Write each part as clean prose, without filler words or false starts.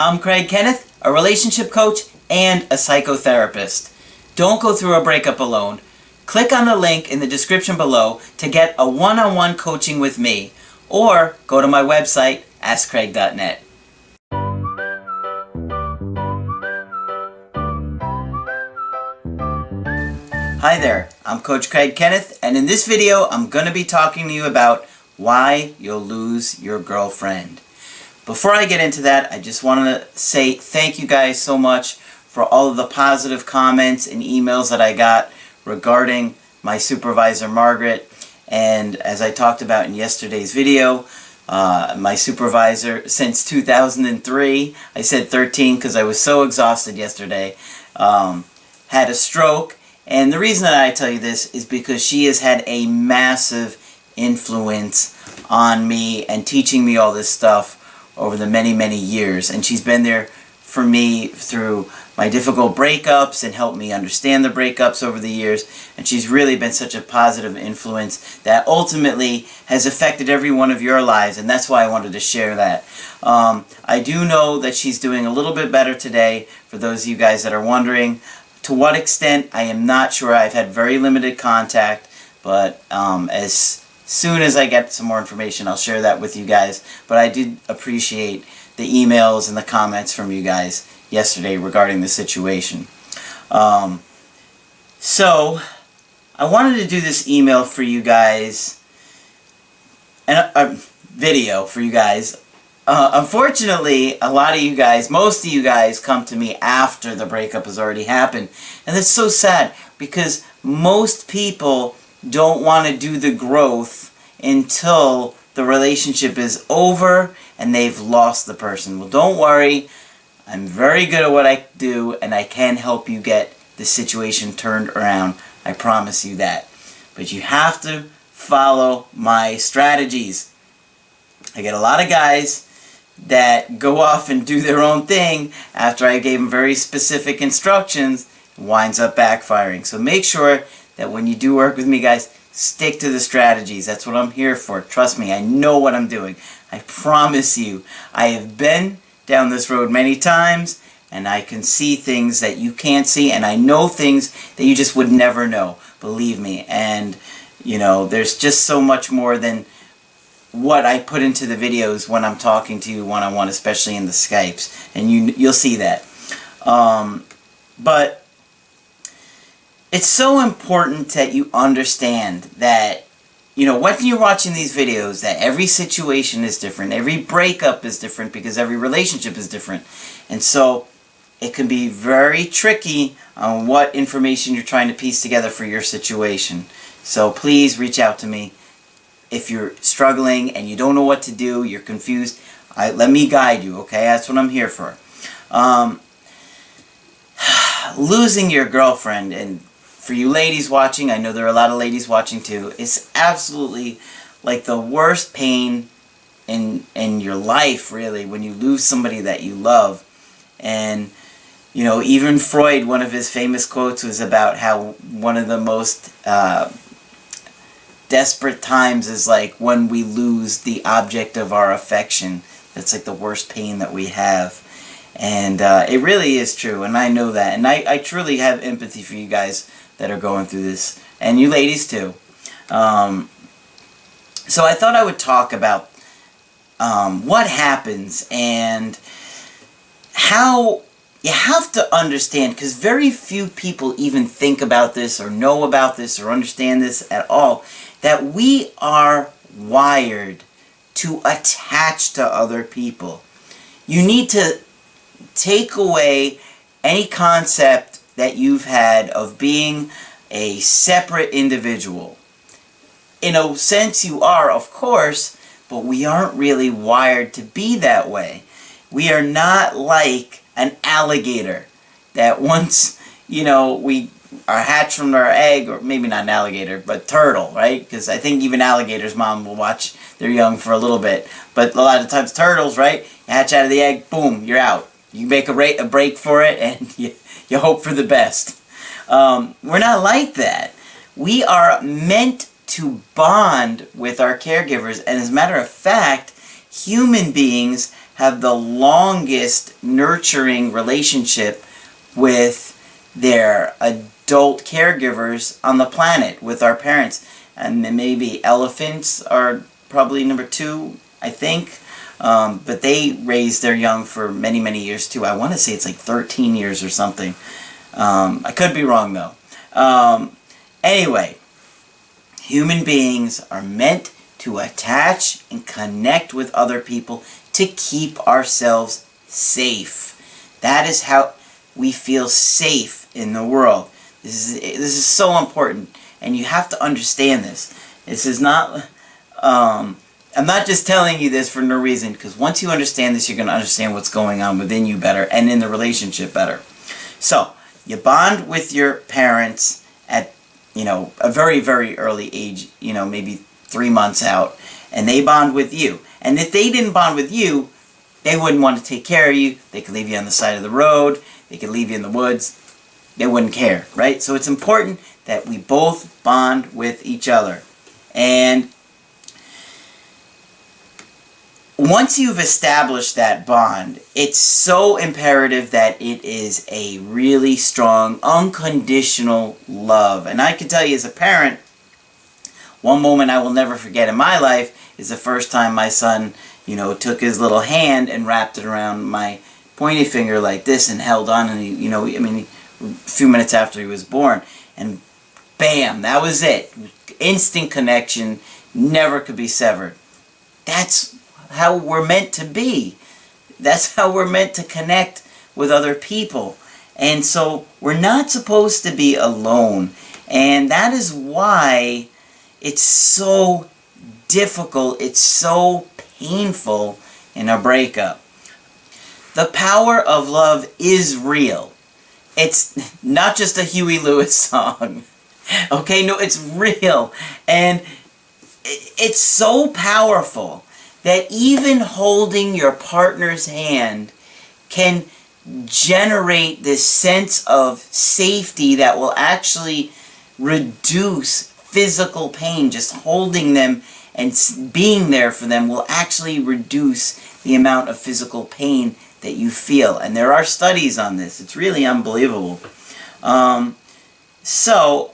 I'm Kenneth, a relationship coach and a psychotherapist. Don't go through a breakup alone. Click on the link in the description below to get a one-on-one coaching with me, or go to my website, askcraig.net. Hi there, I'm Coach Kenneth, and in this video I'm going to be talking to you about why you'll lose your girlfriend. Before I get into that, I just want to say thank you guys so much for all of the positive comments and emails that I got regarding my supervisor Margaret. And as I talked about in yesterday's video, my supervisor since 2003, I said 13 because I was so exhausted yesterday, had a stroke. And the reason that I tell you this is because she has had a massive influence on me and teaching me all this stuff over the many years. And she's been there for me through my difficult breakups and helped me understand the breakups over the years. And she's really been such a positive influence that ultimately has affected every one of your lives, and that's why I wanted to share that. I do know that she's doing a little bit better today, for those of you guys that are wondering. To what extent, I am not sure. I've had very limited contact, but as soon as I get some more information, I'll share that with you guys. But I did appreciate the emails and the comments from you guys yesterday regarding the situation. So I wanted to do this email for you guys, and a video for you guys. Unfortunately, a lot of you guys, most of you guys, come to me after the breakup has already happened. And that's so sad, because most people don't want to do the growth until the relationship is over and they've lost the person. Well, don't worry. I'm very good at what I do, and I can help you get the situation turned around. I promise you that. But you have to follow my strategies. I get a lot of guys that go off and do their own thing after I gave them very specific instructions. It winds up backfiring. So make sure that when you do work with me, guys, stick to the strategies. That's what I'm here for. Trust me, I know what I'm doing. I promise you. I have been down this road many times, and I can see things that you can't see, and I know things that you just would never know. Believe me. And, you know, there's just so much more than what I put into the videos when I'm talking to you one-on-one, especially in the Skypes. And you'll see that. But it's so important that you understand that, you know, when you're watching these videos, that every situation is different. Every breakup is different because every relationship is different. And so it can be very tricky on what information you're trying to piece together for your situation. So please reach out to me. If you're struggling and you don't know what to do, you're confused, let me guide you, okay? That's what I'm here for. Losing your girlfriend, and for you ladies watching, I know there are a lot of ladies watching too, it's absolutely like the worst pain in your life, really, when you lose somebody that you love. And, you know, even Freud, one of his famous quotes was about how one of the most desperate times is like when we lose the object of our affection. That's like the worst pain that we have. And it really is true, and I know that. And I truly have empathy for you guys that are going through this, and you ladies too. So I thought I would talk about what happens and how you have to understand, because very few people even think about this or know about this or understand this at all, that we are wired to attach to other people. You need to take away any concept that you've had of being a separate individual. In a sense you are, of course, but we aren't really wired to be that way. We are not like an alligator that once, you know, we are hatched from our egg, or maybe not an alligator, but turtle, right? Because I think even alligators' mom will watch their young for a little bit. But a lot of times turtles, right? You hatch out of the egg, boom, you're out. You make a break for it, and you hope for the best. We're not like that. We are meant to bond with our caregivers, and as a matter of fact, human beings have the longest nurturing relationship with their adult caregivers on the planet, with our parents. And then maybe elephants are probably number 2, I think. But they raise their young for many, many years too. I want to say it's like 13 years or something. I could be wrong though. Anyway, human beings are meant to attach and connect with other people to keep ourselves safe. That is how we feel safe in the world. This is so important, and you have to understand this. This is not... I'm not just telling you this for no reason, because once you understand this, you're going to understand what's going on within you better and in the relationship better. So, you bond with your parents at, a very, very early age, maybe 3 months out, and they bond with you. And if they didn't bond with you, they wouldn't want to take care of you. They could leave you on the side of the road. They could leave you in the woods. They wouldn't care, right? So it's important that we both bond with each other. And once you've established that bond, it's so imperative that it is a really strong, unconditional love. And I can tell you as a parent, one moment I will never forget in my life is the first time my son, took his little hand and wrapped it around my pointy finger like this and held on, and a few minutes after he was born, and bam, that was it. Instant connection, never could be severed. That's how we're meant to be. That's how we're meant to connect with other people. And so we're not supposed to be alone. And that is why it's so difficult, it's so painful in a breakup. The power of love is real. It's not just a Huey Lewis song. Okay, no, it's real. And it's so powerful that even holding your partner's hand can generate this sense of safety that will actually reduce physical pain. Just holding them and being there for them will actually reduce the amount of physical pain that you feel. And there are studies on this. It's really unbelievable. So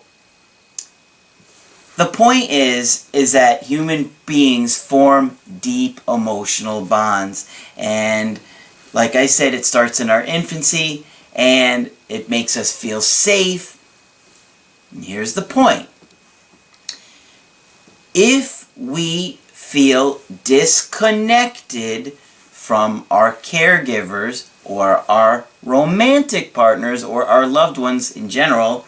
the point is that human beings form deep emotional bonds. And like I said, it starts in our infancy, and it makes us feel safe. And here's the point. If we feel disconnected from our caregivers or our romantic partners or our loved ones in general,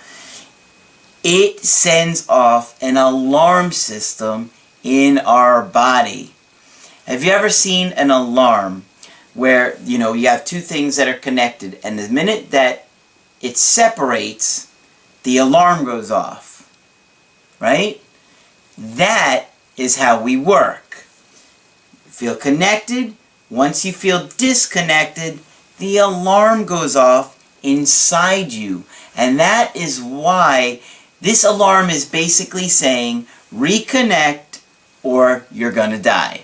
it sends off an alarm system in our body. Have you ever seen an alarm where, you have two things that are connected, and the minute that it separates, the alarm goes off, right? That is how we work. You feel connected. Once you feel disconnected, the alarm goes off inside you. And that is why this alarm is basically saying, reconnect or you're going to die.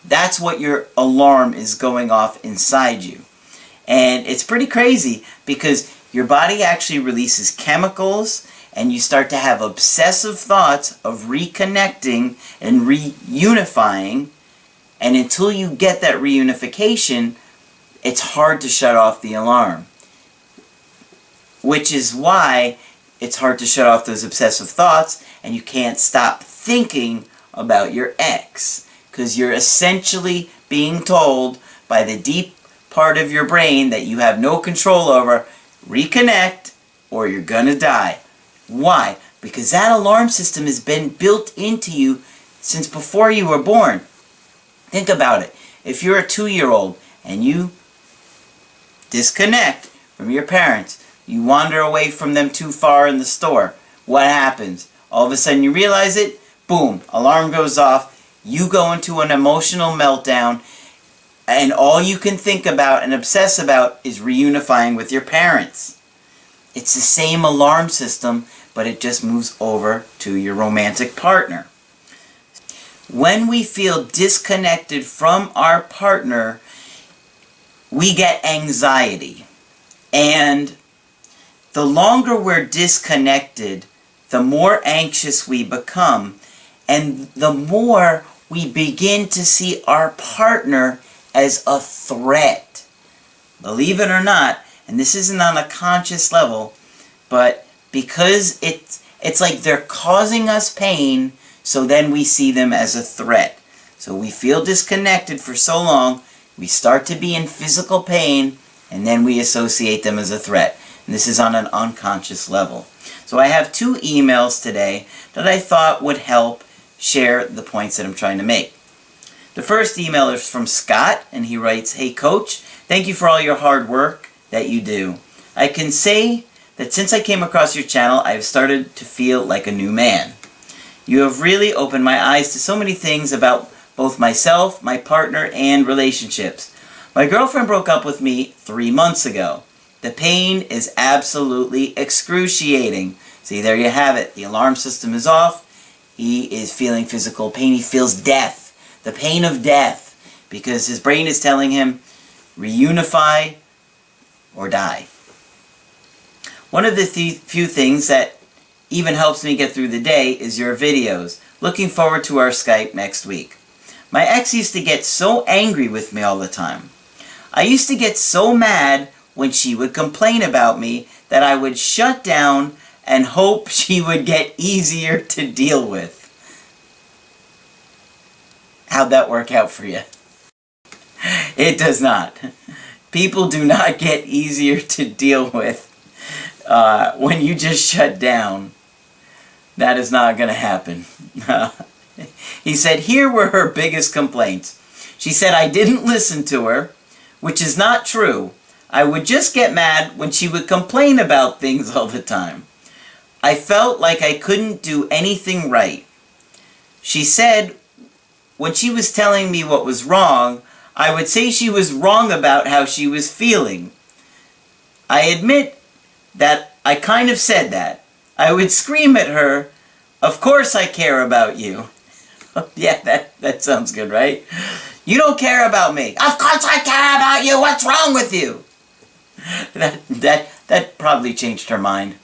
That's what your alarm is going off inside you. And it's pretty crazy because your body actually releases chemicals, and you start to have obsessive thoughts of reconnecting and reunifying. And until you get that reunification, it's hard to shut off the alarm. Which is why it's hard to shut off those obsessive thoughts, and you can't stop thinking about your ex. Because you're essentially being told by the deep part of your brain that you have no control over, reconnect or you're gonna die. Why? Because that alarm system has been built into you since before you were born. Think about it. If you're a 2-year-old and you disconnect from your parents, you wander away from them too far in the store, what happens? All of a sudden you realize it, boom, alarm goes off, you go into an emotional meltdown, and all you can think about and obsess about is reunifying with your parents. It's the same alarm system, but it just moves over to your romantic partner. When we feel disconnected from our partner, we get anxiety. And the longer we're disconnected, the more anxious we become, and the more we begin to see our partner as a threat. Believe it or not, and this isn't on a conscious level, but because it's like they're causing us pain, so then we see them as a threat. So we feel disconnected for so long, we start to be in physical pain, and then we associate them as a threat. And this is on an unconscious level. So I have 2 emails today that I thought would help share the points that I'm trying to make. The first email is from Scott, and he writes, "Hey Coach, thank you for all your hard work that you do. I can say that since I came across your channel, I have started to feel like a new man. You have really opened my eyes to so many things about both myself, my partner, and relationships. My girlfriend broke up with me 3 months ago. The pain is absolutely excruciating." See, there you have it. The alarm system is off. He is feeling physical pain. He feels death, the pain of death, because his brain is telling him, reunify or die. One of the few things that even helps me get through the day is your videos. Looking forward to our Skype next week. My ex used to get so angry with me all the time. I used to get so mad when she would complain about me that I would shut down and hope she would get easier to deal with. How'd that work out for you? It does not. People do not get easier to deal with when you just shut down. That is not going to happen. He said, here were her biggest complaints. She said I didn't listen to her, which is not true. I would just get mad when she would complain about things all the time. I felt like I couldn't do anything right. She said when she was telling me what was wrong, I would say she was wrong about how she was feeling. I admit that I kind of said that. I would scream at her, "Of course I care about you." Yeah, that sounds good, right? "You don't care about me." "Of course I care about you. What's wrong with you?" That probably changed her mind.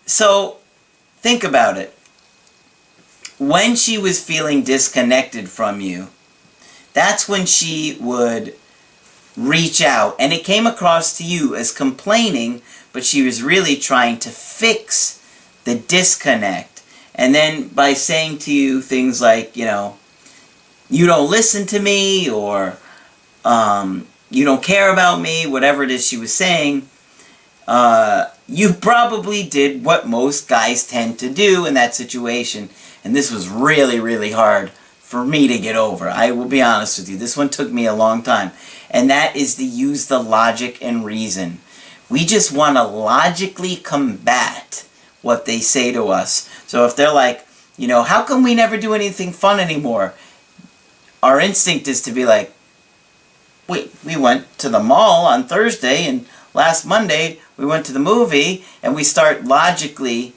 So, think about it. When she was feeling disconnected from you, that's when she would reach out. And it came across to you as complaining, but she was really trying to fix the disconnect. And then by saying to you things like, you don't listen to me, or you don't care about me, whatever it is she was saying, you probably did what most guys tend to do in that situation. And this was really, really hard for me to get over. I will be honest with you. This one took me a long time. And that is to use the logic and reason. We just want to logically combat what they say to us. So if they're like, how come we never do anything fun anymore? Our instinct is to be like, wait, we went to the mall on Thursday, and last Monday we went to the movie, and we start logically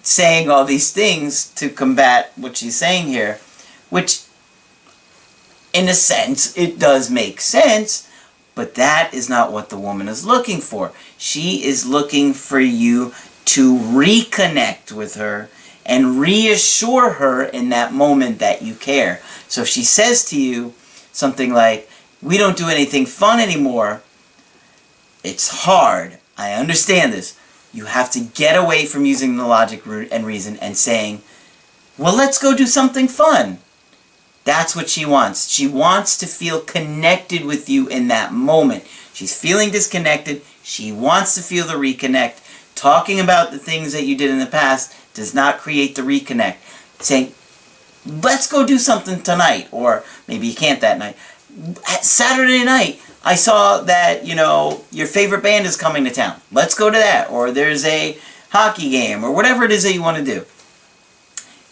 saying all these things to combat what she's saying here, which in a sense it does make sense, but that is not what the woman is looking for. She is looking for you to reconnect with her and reassure her in that moment that you care. So if she says to you something like, "We don't do anything fun anymore," it's hard. I understand this. You have to get away from using the logic and reason and saying, well, let's go do something fun. That's what she wants. She wants to feel connected with you in that moment. She's feeling disconnected. She wants to feel the reconnect. Talking about the things that you did in the past does not create the reconnect. Saying, let's go do something tonight, or maybe you can't that night. Saturday night, I saw that, your favorite band is coming to town. Let's go to that. Or there's a hockey game, or whatever it is that you want to do.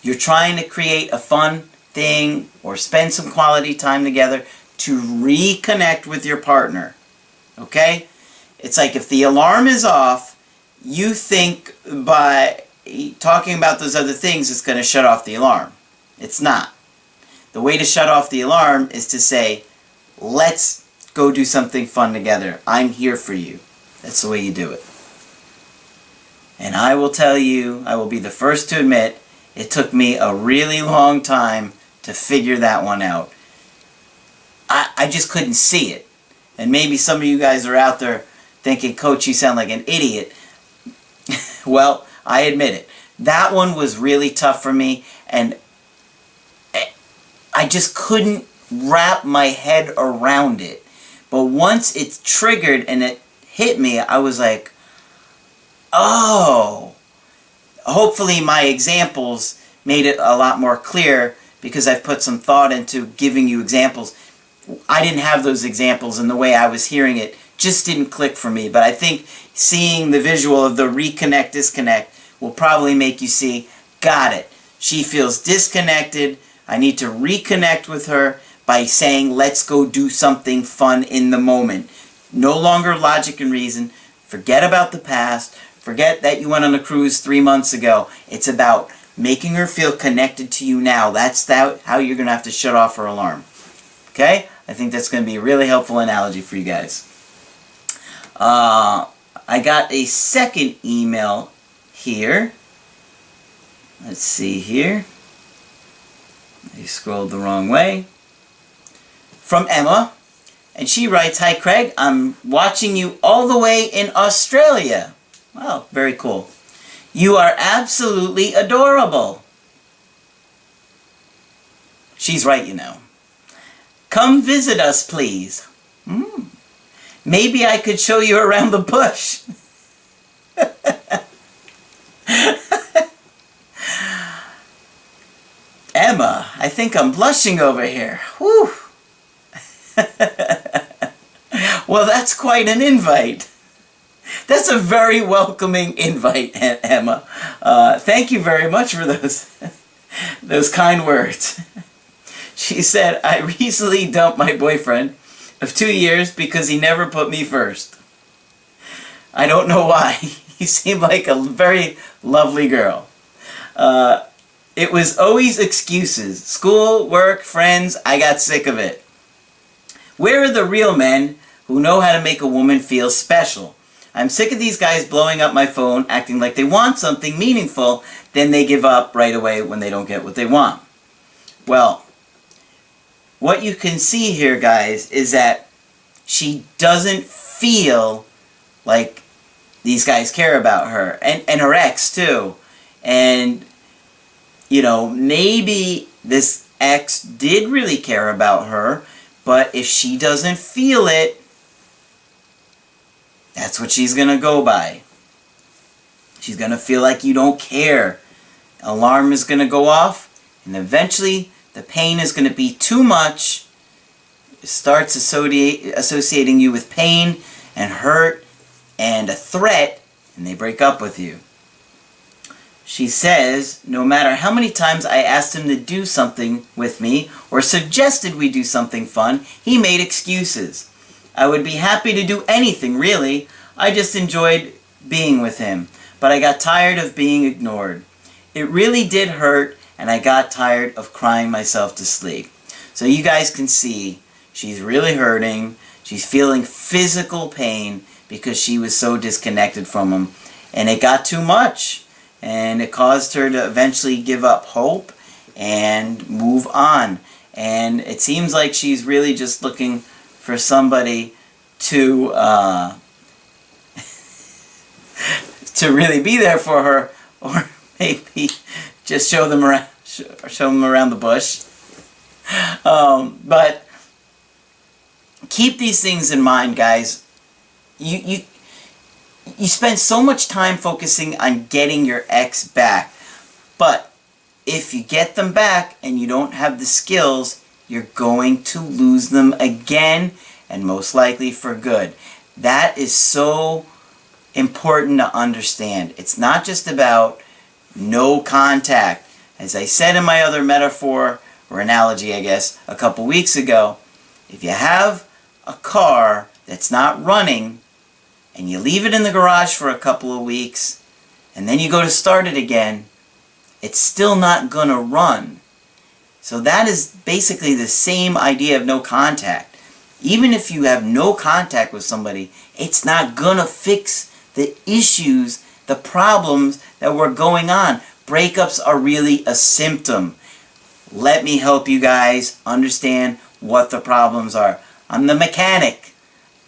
You're trying to create a fun thing or spend some quality time together to reconnect with your partner. Okay? It's like if the alarm is off, you think by talking about those other things it's going to shut off the alarm. It's not. The way to shut off the alarm is to say, let's go do something fun together. I'm here for you. That's the way you do it. And I will tell you, I will be the first to admit, it took me a really long time to figure that one out. I just couldn't see it. And maybe some of you guys are out there thinking, Coach, you sound like an idiot. Well, I admit it. That one was really tough for me, and I just couldn't wrap my head around it. But once it triggered and it hit me, I was like, oh. Hopefully my examples made it a lot more clear, because I've put some thought into giving you examples. I didn't have those examples, and the way I was hearing it just didn't click for me. But I think seeing the visual of the reconnect, disconnect will probably make you see, got it. She feels disconnected. I need to reconnect with her by saying, let's go do something fun in the moment. No longer logic and reason. Forget about the past. Forget that you went on a cruise 3 months ago. It's about making her feel connected to you now. That's how you're going to have to shut off her alarm. Okay? I think that's going to be a really helpful analogy for you guys. I got a second email here. Let's see here. I scrolled the wrong way. From Emma. And she writes, "Hi Craig, I'm watching you all the way in Australia." Wow, very cool. "You are absolutely adorable." She's right, you know. "Come visit us, please. Maybe I could show you around the bush." Emma, I think I'm blushing over here. Whew. Well, that's quite an invite. That's a very welcoming invite, Emma. Thank you very much for those kind words. She said, "I recently dumped my boyfriend of 2 years because he never put me first. I don't know why. He seemed like a very lovely girl. It was always excuses. School, work, friends. I got sick of it. Where are the real men who know how to make a woman feel special? I'm sick of these guys blowing up my phone, acting like they want something meaningful, then they give up right away when they don't get what they want." Well, what you can see here, guys, is that she doesn't feel like these guys care about her. And her ex, too. And, you know, maybe this ex did really care about her, but if she doesn't feel it, that's what she's going to go by. She's going to feel like you don't care. Alarm is going to go off, and eventually the pain is going to be too much. It starts associating you with pain and hurt and a threat, and they break up with you. She says, "No matter how many times I asked him to do something with me or suggested we do something fun, he made excuses. I would be happy to do anything, really. I just enjoyed being with him, but I got tired of being ignored. It really did hurt, and I got tired of crying myself to sleep." So you guys can see she's really hurting. She's feeling physical pain because she was so disconnected from him, and it got too much, and it caused her to eventually give up hope and move on. And it seems like she's really just looking for somebody to to really be there for her, or maybe just show them around the bush. But keep these things in mind, guys. You spend so much time focusing on getting your ex back, but if you get them back and you don't have the skills, you're going to lose them again, and most likely for good. That is so important to understand. It's not just about no contact. As I said in my other metaphor, or analogy, I guess, a couple weeks ago, if you have a car that's not running, and you leave it in the garage for a couple of weeks, and then you go to start it again, it's still not going to run. So that is basically the same idea of no contact. Even if you have no contact with somebody, it's not gonna fix the issues, the problems that were going on. Breakups are really a symptom. Let me help you guys understand what the problems are. I'm the mechanic.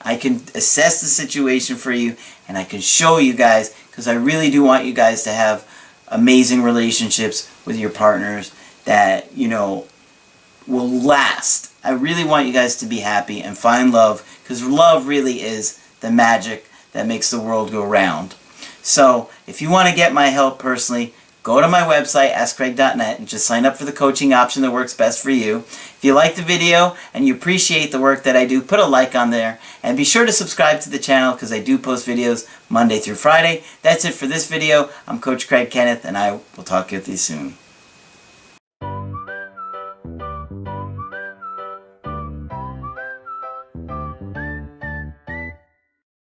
I can assess the situation for you, and I can show you guys, because I really do want you guys to have amazing relationships with your partners that, will last. I really want you guys to be happy and find love, because love really is the magic that makes the world go round. So, if you want to get my help personally, go to my website, askcraig.net, and just sign up for the coaching option that works best for you. If you like the video and you appreciate the work that I do, put a like on there. And be sure to subscribe to the channel, because I do post videos Monday through Friday. That's it for this video. I'm Coach Craig Kenneth, and I will talk with you soon.